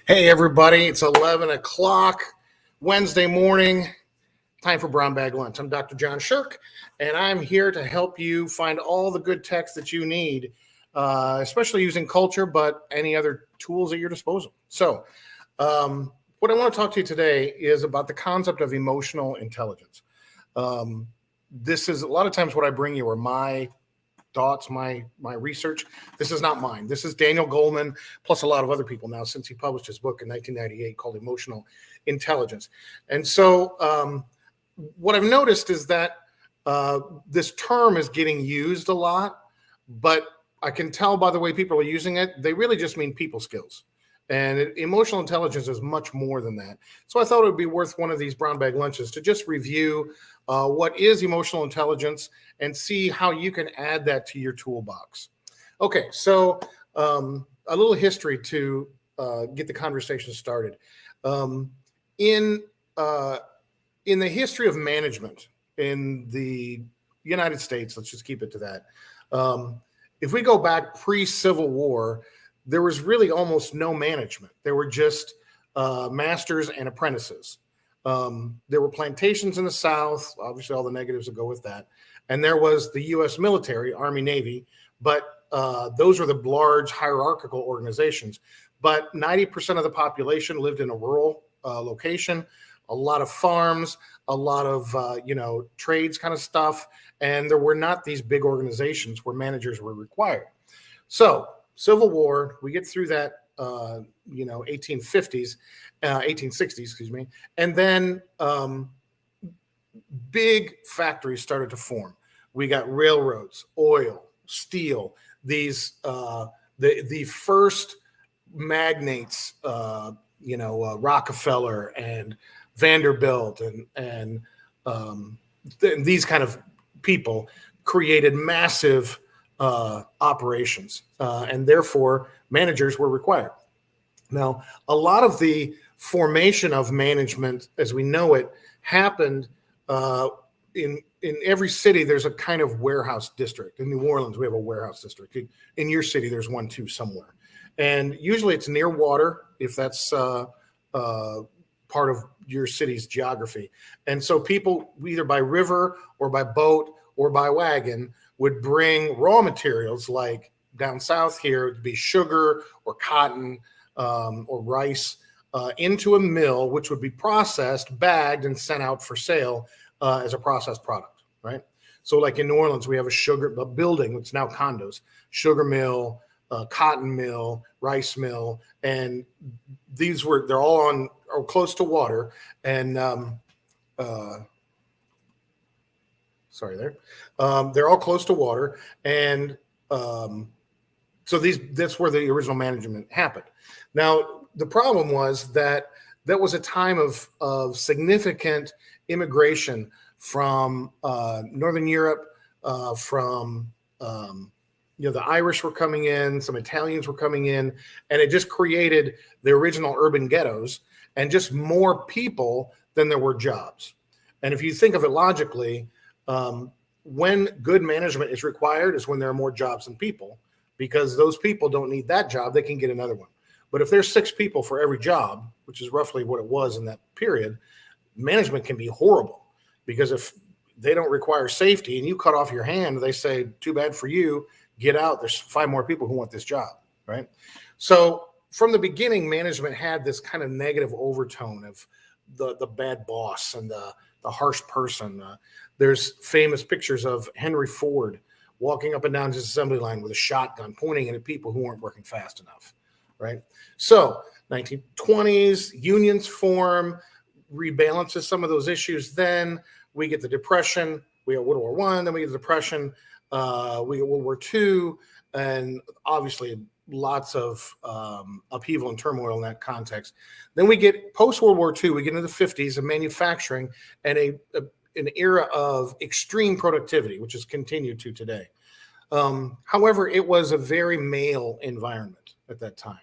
Hey, everybody, it's 11 o'clock Wednesday morning. Time for Brown Bag Lunch. I'm Dr. John Sherk, and I'm here to help you find all the good text that you need, especially using culture, but any other tools at your disposal. So, what I want to talk to you today is about the concept of emotional intelligence. This is a lot of times what I bring you are my thoughts, my research. This is not mine. This is Daniel Goleman, plus a lot of other people now, since he published his book in 1998 called Emotional Intelligence. And so what I've noticed is that this term is getting used a lot, but I can tell by the way people are using it, they really just mean people skills. And emotional intelligence is much more than that. So I thought it would be worth one of these brown bag lunches to just review what is emotional intelligence and see how you can add that to your toolbox. Okay, so a little history to get the conversation started. In the history of management in the United States, let's just keep it to that. If we go back pre-Civil War, there was really almost no management. There were just masters and apprentices. There were plantations in the South, obviously all the negatives that go with that. And there was the U.S. military, Army, Navy, but those were the large hierarchical organizations. But 90% of the population lived in a rural location, a lot of farms, a lot of, trades kind of stuff. And there were not these big organizations where managers were required. So Civil War, we get through that, 1860s, excuse me. And then big factories started to form. We got railroads, oil, steel, these, the first magnates, Rockefeller and Vanderbilt and these kind of people created massive operations, and therefore managers were required. Now, a lot of the formation of management as we know it happened in every city. There's a kind of warehouse district. In New Orleans, we have a warehouse district. In your city, there's one too somewhere. And usually it's near water if that's part of your city's geography. And so people either by river or by boat or by wagon would bring raw materials like down south here to be sugar or cotton or rice into a mill, which would be processed, bagged, and sent out for sale as a processed product, right? So like in New Orleans, we have a building, it's now condos, sugar mill, cotton mill, rice mill, and they're all close to water. And they're all close to water. And so that's where the original management happened. Now, the problem was that was a time of significant immigration from Northern Europe, from the Irish were coming in, some Italians were coming in, and it just created the original urban ghettos and just more people than there were jobs. And if you think of it logically, when good management is required is when there are more jobs than people, because those people don't need that job, they can get another one. But if there's 6 people for every job, which is roughly what it was in that period, management can be horrible, because if they don't require safety and you cut off your hand, they say, too bad for you, get out. There's 5 more people who want this job, right? So from the beginning, management had this kind of negative overtone of the bad boss and the harsh person. There's famous pictures of Henry Ford walking up and down his assembly line with a shotgun, pointing it at people who weren't working fast enough, right? So 1920s, unions form, rebalances some of those issues. Then we get the Depression, we get World War I, then we get the Depression, we get World War II, and obviously lots of upheaval and turmoil in that context. Then we get post-World War II, we get into the 50s of manufacturing and an era of extreme productivity, which has continued to today. However, it was a very male environment at that time.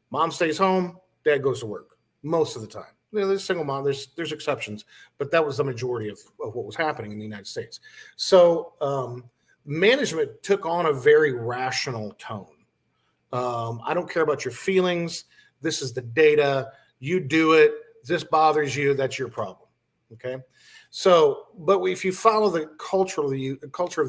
Mom stays home, dad goes to work most of the time. There's single mom, there's exceptions, but that was the majority of what was happening in the United States. So management took on a very rational tone. I don't care about your feelings. This is the data. You do it. This bothers you. That's your problem. Okay. So, but if you follow the culture of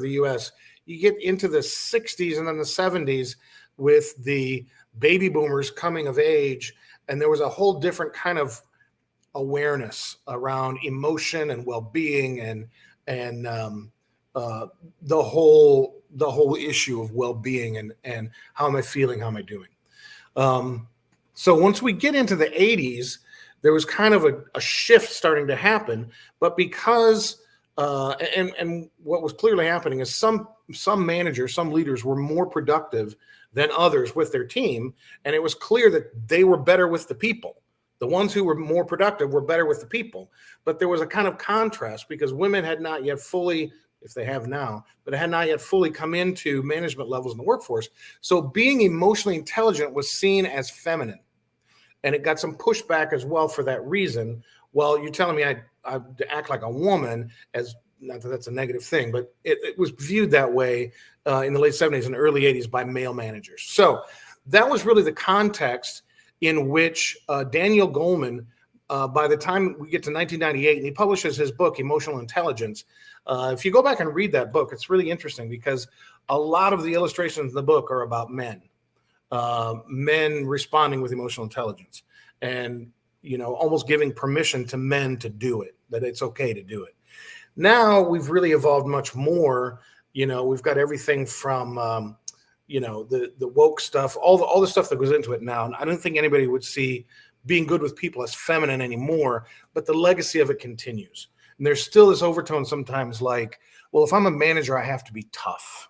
the U.S., you get into the 60s and then the 70s with the baby boomers coming of age, and there was a whole different kind of awareness around emotion and well-being and the whole issue of well-being and how am I feeling, how am I doing. So once we get into the 80s, there was kind of a shift starting to happen, but because and what was clearly happening is some managers, some leaders were more productive than others with their team, and it was clear that they were better with the people. The ones who were more productive were better with the people, but there was a kind of contrast because women had not yet fully, if they have now, but had not yet fully come into management levels in the workforce. So being emotionally intelligent was seen as feminine. And it got some pushback as well for that reason. Well, you're telling me I act like a woman, as not that that's a negative thing, but it was viewed that way in the late 70s and early 80s by male managers. So that was really the context in which Daniel Goleman, by the time we get to 1998, and he publishes his book, Emotional Intelligence. If you go back and read that book, it's really interesting because a lot of the illustrations in the book are about men. Men responding with emotional intelligence and, almost giving permission to men to do it, that it's okay to do it. Now we've really evolved much more. We've got everything from, the woke stuff, all the stuff that goes into it now. And I don't think anybody would see being good with people as feminine anymore, but the legacy of it continues. And there's still this overtone sometimes like, well, if I'm a manager, I have to be tough.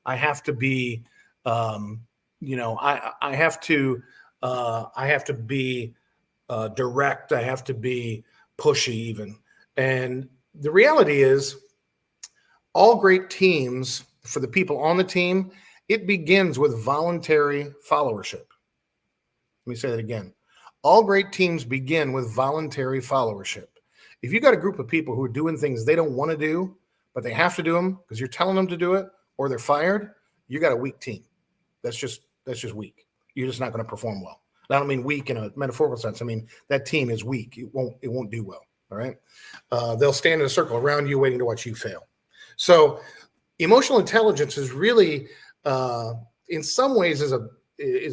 I have to be, I have to be direct. I have to be pushy even. And the reality is all great teams, for the people on the team, it begins with voluntary followership. Let me say that again. All great teams begin with voluntary followership. If you got a group of people who are doing things they don't want to do, but they have to do them because you're telling them to do it or they're fired, you got a weak team. That's just weak. You're just not going to perform well. I don't mean weak in a metaphorical sense. I mean, that team is weak. It won't do well. All right. They'll stand in a circle around you waiting to watch you fail. So emotional intelligence is really, in some ways, is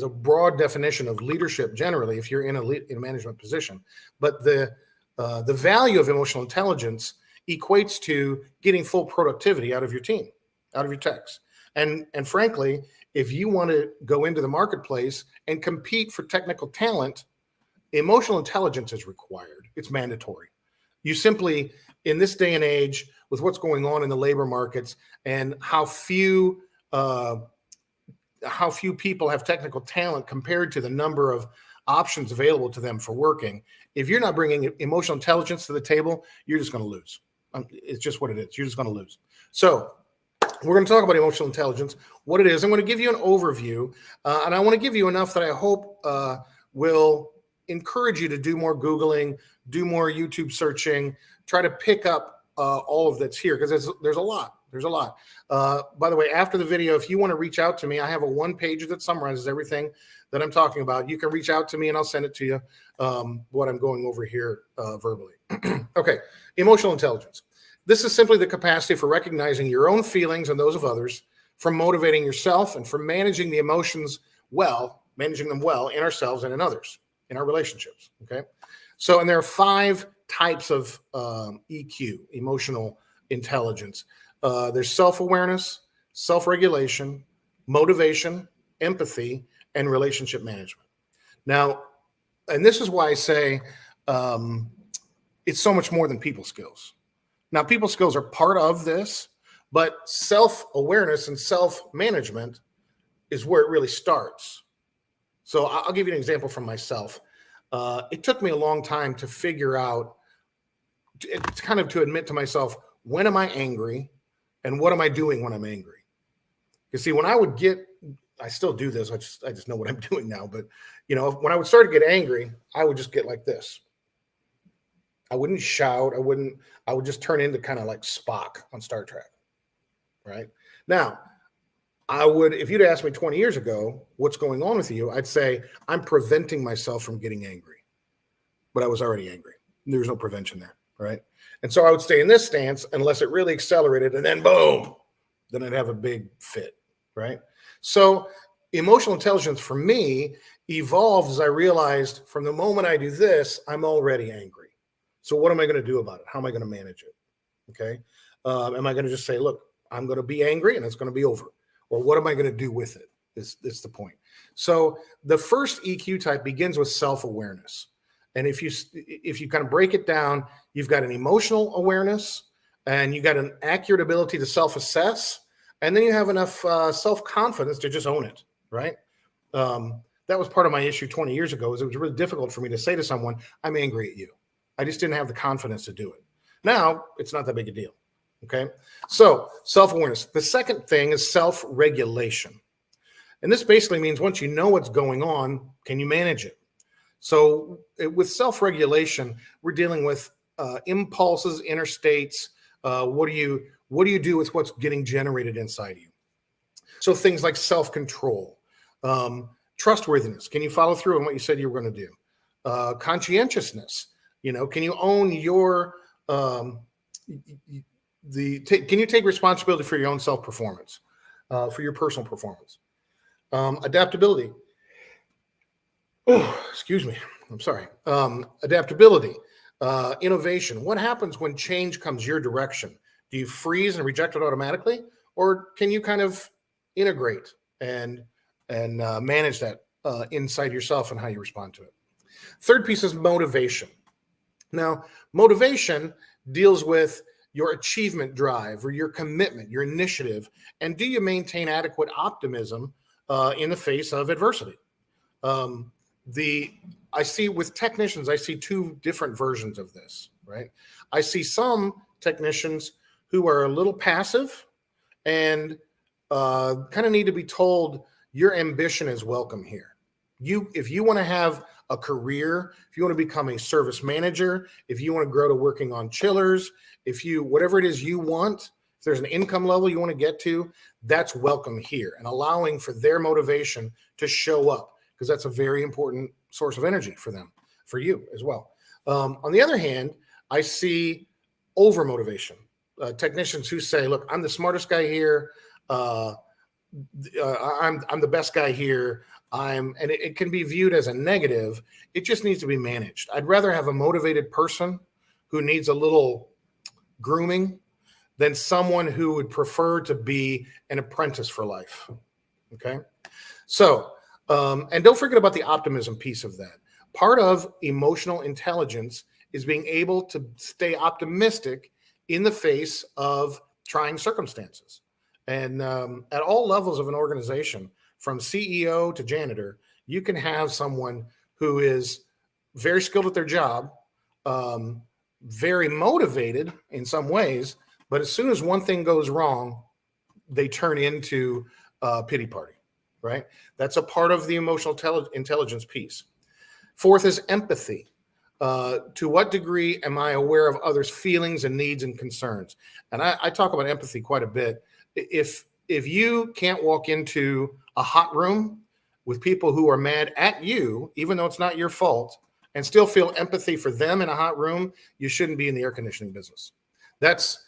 a broad definition of leadership generally, if you're in a management position. But the value of emotional intelligence equates to getting full productivity out of your team, out of your techs. And frankly, if you want to go into the marketplace and compete for technical talent, emotional intelligence is required. It's mandatory. You simply, in this day and age, with what's going on in the labor markets and how few people have technical talent compared to the number of options available to them for working, if you're not bringing emotional intelligence to the table, you're just going to lose. It's just what it is. You're just going to lose. So we're going to talk about emotional intelligence, what it is. I'm going to give you an overview, and I want to give you enough that I hope will encourage you to do more Googling, do more YouTube searching, try to pick up all of that's here, because there's a lot. There's a lot. By the way, after the video, if you want to reach out to me, I have a one-pager that summarizes everything that I'm talking about. You can reach out to me and I'll send it to you, what I'm going over here verbally. Okay, emotional intelligence. This is simply the capacity for recognizing your own feelings and those of others, for motivating yourself, and for managing the emotions managing them well in ourselves and in others, in our relationships. Okay. So, and there are 5 types of EQ, emotional intelligence. There's self-awareness, self-regulation, motivation, empathy, and relationship management. Now, and this is why I say it's so much more than people skills. Now, people skills are part of this, but self-awareness and self-management is where it really starts. So I'll give you an example from myself. It took me a long time to figure out, to admit to myself, when am I angry and what am I doing when I'm angry? You see, when I still do this, I just know what I'm doing now, but when I would start to get angry, I would just get like this. I wouldn't shout. I would just turn into kind of like Spock on Star Trek. Right now, I would, if you'd asked me 20 years ago, what's going on with you? I'd say I'm preventing myself from getting angry, but I was already angry. There was no prevention there, right? And so I would stay in this stance unless it really accelerated, and then boom, then I'd have a big fit, right? So emotional intelligence for me evolved as I realized from the moment I do this, I'm already angry. So what am I going to do about it? How am I going to manage it? Okay. Am I going to just say, look, I'm going to be angry and it's going to be over? Or what am I going to do with it? Is the point. So the first EQ type begins with self-awareness. And if you kind of break it down, you've got an emotional awareness and you got an accurate ability to self-assess, and then you have enough self-confidence to just own it, right? That was part of my issue 20 years ago. Is it was really difficult for me to say to someone, I'm angry at you. I just didn't have the confidence to do it. Now, it's not that big a deal. Okay. So self-awareness. The second thing is self-regulation. And this basically means once you know what's going on, can you manage it? So with self-regulation, we're dealing with impulses, inner states. What do you do with what's getting generated inside you? So things like self-control, trustworthiness. Can you follow through on what you said you were going to do? Conscientiousness. Can you own your can you take responsibility for your own self-performance, for your personal performance? Adaptability. Oh, excuse me. I'm sorry. Adaptability, innovation. What happens when change comes your direction? Do you freeze and reject it automatically? Or can you kind of integrate and manage that inside yourself and how you respond to it? Third piece is motivation. Now, motivation deals with your achievement drive or your commitment, your initiative, and do you maintain adequate optimism in the face of adversity? I see with technicians, I see two different versions of this, right? I see some technicians who are a little passive and kind of need to be told your ambition is welcome here. If you want to have a career, if you want to become a service manager, if you want to grow to working on chillers, whatever it is you want, if there's an income level you want to get to, that's welcome here, and allowing for their motivation to show up, because that's a very important source of energy for them, for you as well. On the other hand, I see over motivation, technicians who say, look, I'm the smartest guy here. I'm the best guy here. And it can be viewed as a negative. It just needs to be managed. I'd rather have a motivated person who needs a little grooming than someone who would prefer to be an apprentice for life. Okay. So, and don't forget about the optimism piece of that. Part of emotional intelligence is being able to stay optimistic in the face of trying circumstances. And at all levels of an organization, from CEO to janitor, you can have someone who is very skilled at their job, very motivated in some ways, but as soon as one thing goes wrong, they turn into a pity party, right? That's a part of the emotional intelligence piece. Fourth is empathy. To what degree am I aware of others' feelings and needs and concerns? And I talk about empathy quite a bit. If you can't walk into a hot room with people who are mad at you, even though it's not your fault, and still feel empathy for them in a hot room, you shouldn't be in the air conditioning business. That's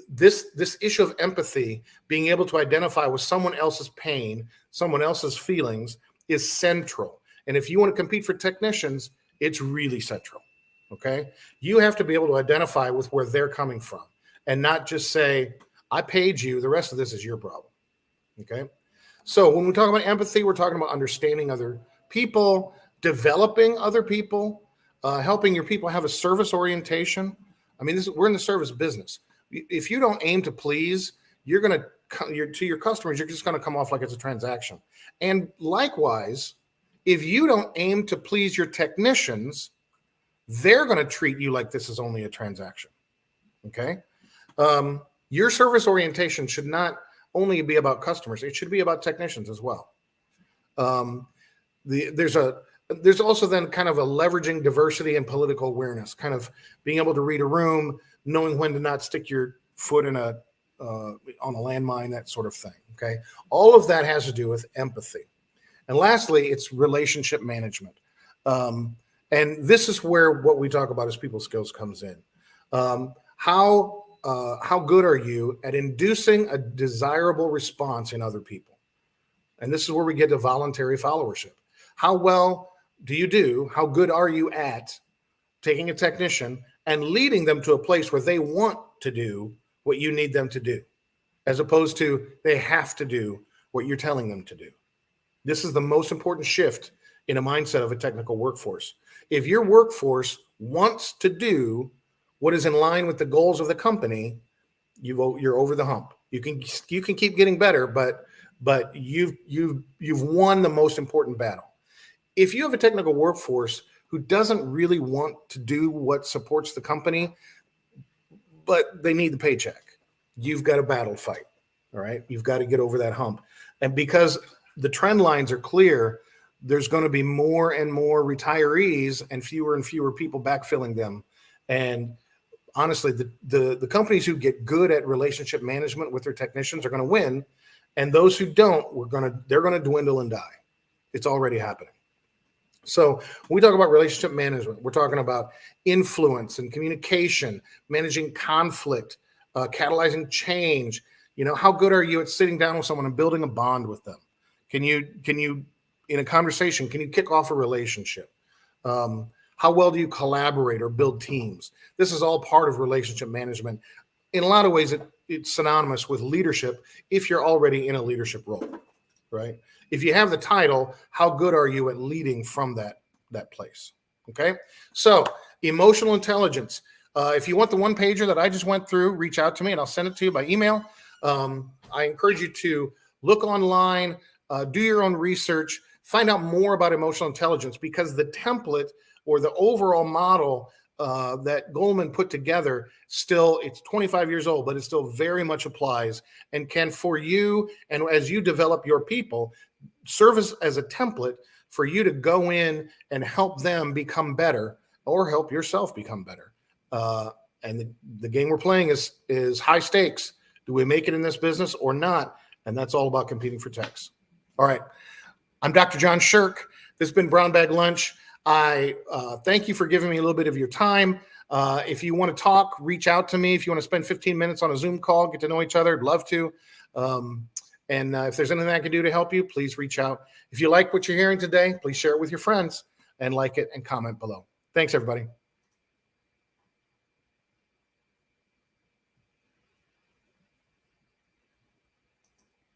this issue of empathy, being able to identify with someone else's pain, someone else's feelings, is central. And if you want to compete for technicians, it's really central. Okay. You have to be able to identify with where they're coming from and not just say, I paid you, the rest of this is your problem. Okay. So when we talk about empathy, we're talking about understanding other people, developing other people, helping your people have a service orientation. I mean, we're in the service business. If you don't aim to please, you're going to, to your customers, you're just going to come off like it's a transaction. And likewise, if you don't aim to please your technicians, they're going to treat you like this is only a transaction. Okay. Your service orientation should not only be about customers. It should be about technicians as well. There's also then kind of a leveraging diversity and political awareness, kind of being able to read a room, knowing when to not stick your foot in a on a landmine, that sort of thing. Okay. All of that has to do with empathy. And lastly, it's relationship management. And this is where what we talk about as people skills comes in. How good are you at inducing a desirable response in other people? And this is where we get to voluntary followership. How well do you do? How good are you at taking a technician and leading them to a place where they want to do what you need them to do, as opposed to they have to do what you're telling them to do? This is the most important shift in a mindset of a technical workforce. If your workforce wants to do what is in line with the goals of the company, you're over the hump. You can keep getting better, but you've won the most important battle. If you have a technical workforce who doesn't really want to do what supports the company, but they need the paycheck, you've got a battle fight. All right. You've got to get over that hump. And because the trend lines are clear, there's going to be more and more retirees and fewer people backfilling them. And honestly, the companies who get good at relationship management with their technicians are going to win. And those who don't, they're going to dwindle and die. It's already happening. So when we talk about relationship management, we're talking about influence and communication, managing conflict, catalyzing change. How good are you at sitting down with someone and building a bond with them? Can you, in a conversation, can you kick off a relationship? How well do you collaborate or build teams? This is all part of relationship management. In a lot of ways, it's synonymous with leadership if you're already in a leadership role, right? If you have the title, how good are you at leading from that place? Okay. So emotional intelligence. If you want the one pager that I just went through, reach out to me and I'll send it to you by email. I encourage you to look online, do your own research, find out more about emotional intelligence, because the template or the overall model that Goleman put together, it's 25 years old, but it still very much applies and can, for you and as you develop your people, serve as a template for you to go in and help them become better or help yourself become better. And the game we're playing is high stakes. Do we make it in this business or not? And that's all about competing for techs. All right. I'm Dr. John Sherk. This has been Brown Bag Lunch. I thank you for giving me a little bit of your time. If you want to talk, reach out to me. If you want to spend 15 minutes on a Zoom call, get to know each other, I'd love to. And if there's anything I can do to help you, please reach out. If you like what you're hearing today, please share it with your friends and like it and comment below. Thanks, everybody.